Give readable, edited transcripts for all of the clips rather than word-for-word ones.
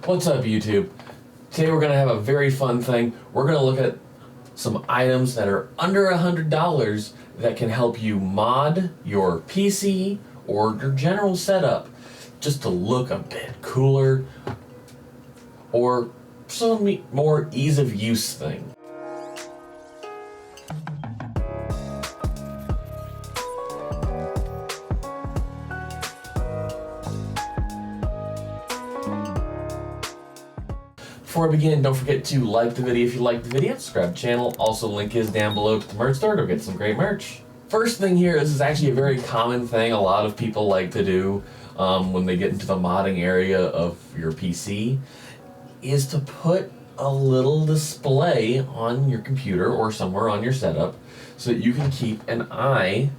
What's up, YouTube? Today we're going to have a very fun thing. We're going to look at some items that are under $100 that can help you mod your PC or your general setup just to look a bit cooler or some more ease of use thing. Before I begin, don't forget to like the video if you like the video, subscribe to the channel. Also, link is down below to the merch store to get some great merch. First thing here, this is actually a very common thing a lot of people like to do when they get into the modding area of your PC, is to put a little display on your computer or somewhere on your setup so that you can keep an eye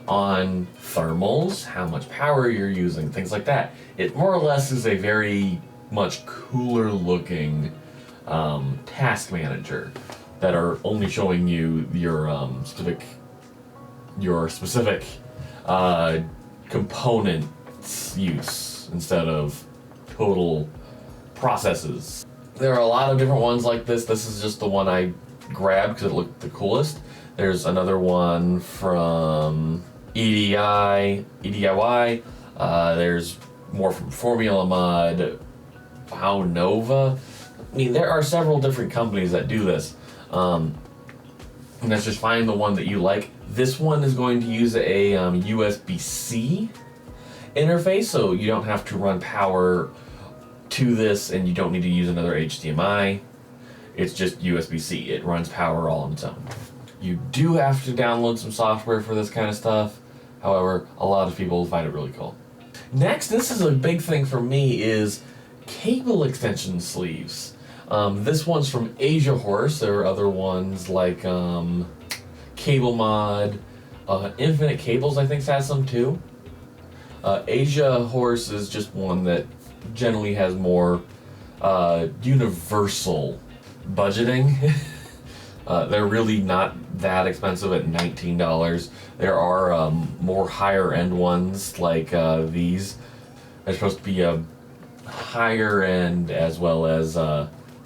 on thermals, how much power you're using, things like that. It more or less is a very much cooler looking task manager that are only showing you your specific components use instead of total processes. There are a lot of different ones like this. This is just the one I grabbed because it looked the coolest. There's another one from EDIY. There's more from Formula Mod, Nova. I mean, there are several different companies that do this. And let's just find the one that you like. This one is going to use a USB-C interface, so you don't have to run power to this, and you don't need to use another HDMI. It's just USB-C. It runs power all on its own. You do have to download some software for this kind of stuff. However, a lot of people find it really cool. Next, this is a big thing for me, is cable extension sleeves. This one's from Asia Horse. There are other ones like Cable Mod, Infinite Cables I think has some too. Asia Horse is just one that generally has more universal budgeting. They're really not that expensive at $19. There are more higher end ones like these. They're supposed to be a higher end as well as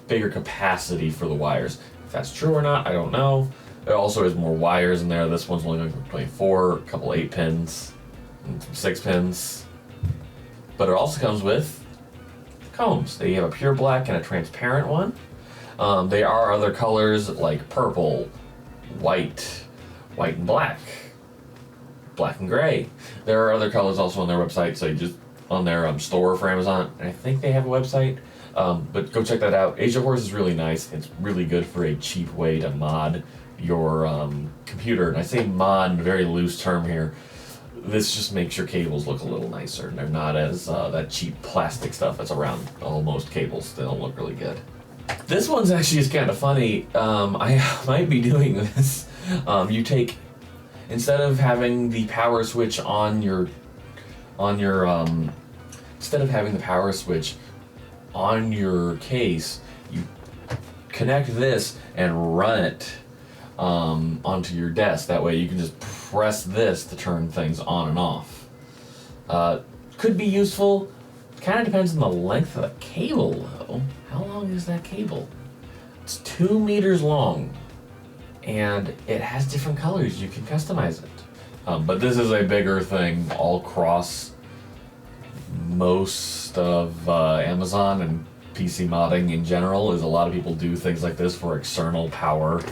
bigger capacity for the wires. If that's true or not, I don't know. There also is more wires in there. This one's only going to 24, a couple 8 pins, and some 6 pins. But it also comes with combs. They have a pure black and a transparent one. There are other colors like purple, white and black and gray. There are other colors also on their website, so you just on their store for Amazon. I think they have a website, but go check that out. Asia Horse is really nice. It's really good for a cheap way to mod your computer. And I say mod in a very loose term here. This just makes your cables look a little nicer. They're not as that cheap plastic stuff that's around most cables. They don't look really good. This one's actually is kind of funny. I might be doing this. You take, instead of having the power switch instead of having the power switch on your case, you connect this and run it onto your desk. That way you can just press this to turn things on and off. Could be useful. Kind of depends on the length of the cable though. How long is that cable? It's 2 meters long and it has different colors. You can customize it. But this is a bigger thing all across most of Amazon and PC modding in general. Is a lot of people do things like this for external power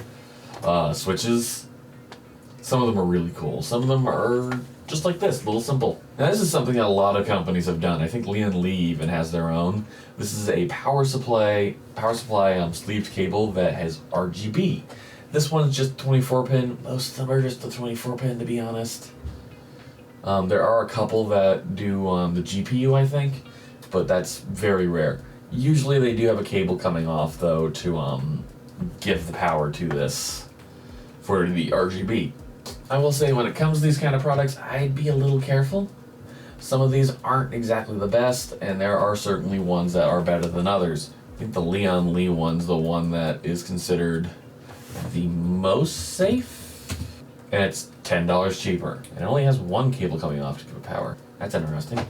switches. Some of them are really cool. Some of them are just like this, a little simple. Now this is something that a lot of companies have done. I think Lian Li even has their own. This is a power supply sleeved cable that has RGB. This one's just 24 pin. Most of them are just the 24 pin, to be honest. There are a couple that do the GPU, I think, but that's very rare. Usually they do have a cable coming off though to give the power to this for the RGB. I will say when it comes to these kind of products, I'd be a little careful. Some of these aren't exactly the best, and there are certainly ones that are better than others. I think the Lian Li one's the one that is considered the most safe, and it's $10 cheaper. It only has one cable coming off to give it power. That's interesting.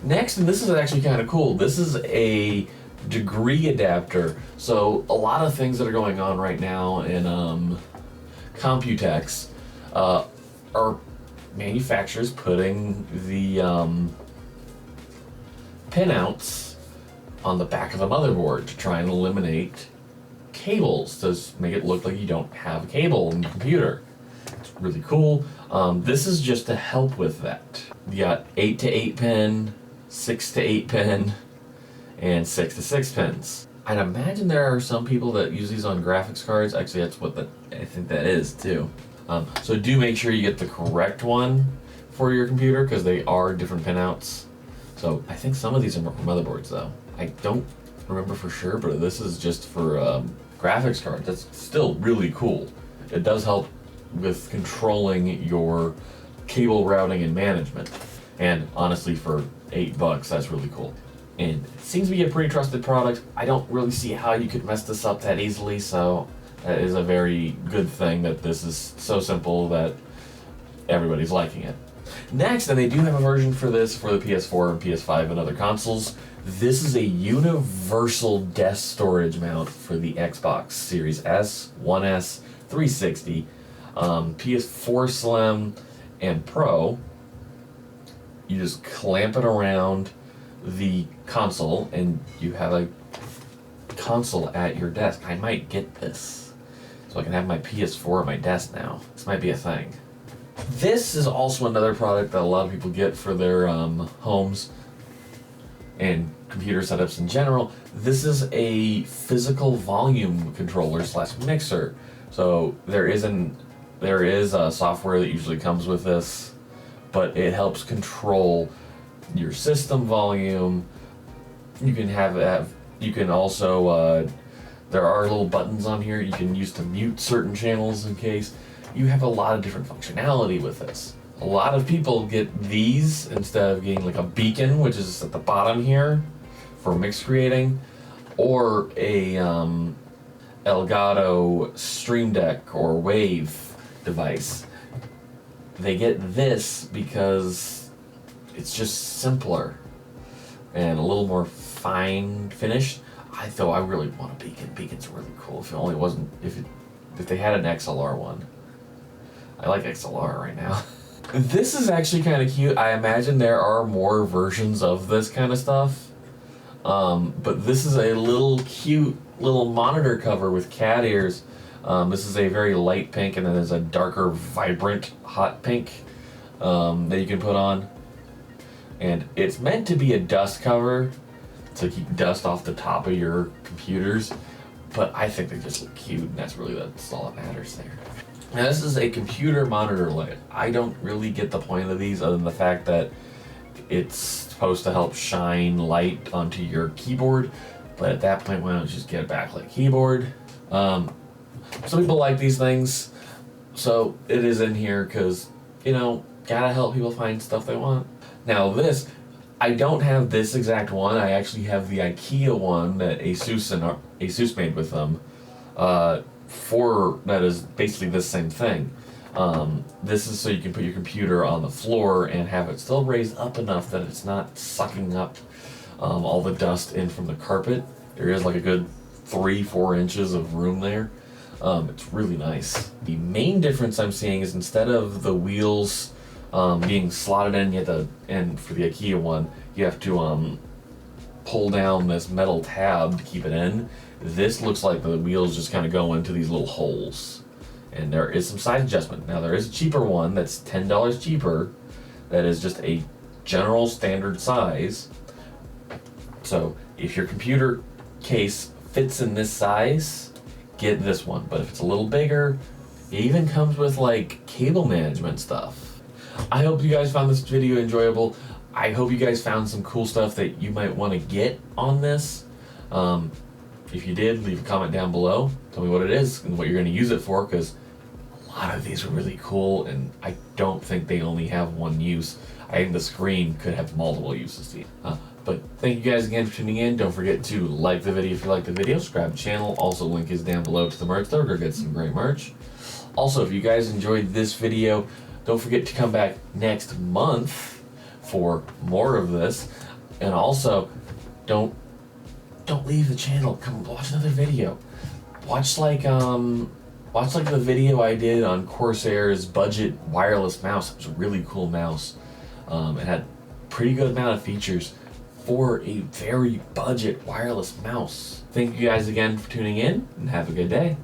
Next, and this is actually kind of cool, this is a degree adapter. So a lot of things that are going on right now in Computex are manufacturers putting the pinouts on the back of the motherboard to try and eliminate cables, to make it look like you don't have a cable in your computer. It's really cool. This is just to help with that. You got 8 to 8 pin, 6 to 8 pin, and 6 to 6 pins. I'd imagine there are some people that use these on graphics cards. Actually, that's what I think that is too. So do make sure you get the correct one for your computer, because they are different pinouts. So I think some of these are for motherboards though. I don't remember for sure, but this is just for graphics cards. That's still really cool. It does help with controlling your cable routing and management. And honestly, for $8, that's really cool. And it seems to be a pretty trusted product. I don't really see how you could mess this up that easily, so that is a very good thing that this is so simple that everybody's liking it. Next, and they do have a version for this for the PS4 and PS5 and other consoles, this is a universal desk storage mount for the Xbox Series S, One S, 360, PS4 Slim, and Pro. You just clamp it around the console and you have a console at your desk. I might get this so I can have my PS4 at my desk now. This might be a thing. This is also another product that a lot of people get for their homes and computer setups in general. This is a physical volume controller slash mixer. So there is a software that usually comes with this, but it helps control your system volume. You can also there are little buttons on here you can use to mute certain channels in case. You have a lot of different functionality with this. A lot of people get these instead of getting like a beacon, which is at the bottom here for mix creating, or a Elgato Stream Deck or Wave device. They get this because it's just simpler and a little more fine finished. I really want a beacon. Beacon's really cool. If they had an XLR one. I like XLR right now. This is actually kind of cute. I imagine there are more versions of this kind of stuff. But this is a little cute little monitor cover with cat ears. This is a very light pink, and then there's a darker, vibrant, hot pink that you can put on. And it's meant to be a dust cover to keep dust off the top of your computers. But I think they just look cute, and that's all that matters there. Now this is a computer monitor light. I don't really get the point of these other than the fact that it's supposed to help shine light onto your keyboard, but at that point, why don't you just get a backlit keyboard? Some people like these things, so it is in here because, gotta help people find stuff they want. Now I don't have this exact one. I actually have the IKEA one that Asus made with them. That is basically the same thing. This is so you can put your computer on the floor and have it still raised up enough that it's not sucking up all the dust in from the carpet. There is like a good 3-4 inches of room there. It's really nice. The main difference I'm seeing is instead of the wheels being slotted in, and for the IKEA one, you have to pull down this metal tab to keep it in. This looks like the wheels just kind of go into these little holes. And there is some size adjustment. Now there is a cheaper one that's $10 cheaper that is just a general standard size. So if your computer case fits in this size, get this one. But if it's a little bigger, it even comes with like cable management stuff. I hope you guys found this video enjoyable. I hope you guys found some cool stuff that you might want to get on this. If you did, leave a comment down below. Tell me what it is and what you're going to use it for, because a lot of these are really cool, and I don't think they only have one use. I think the screen could have multiple uses to it. But thank you guys again for tuning in. Don't forget to like the video if you like the video. Subscribe to the channel. Also, link is down below to the merch store. Go get some great merch. Also, if you guys enjoyed this video, don't forget to come back next month for more of this. And also, don't leave the channel. Come watch another video. Watch like the video I did on Corsair's budget wireless mouse. It was a really cool mouse. It had pretty good amount of features for a very budget wireless mouse. Thank you guys again for tuning in, and have a good day.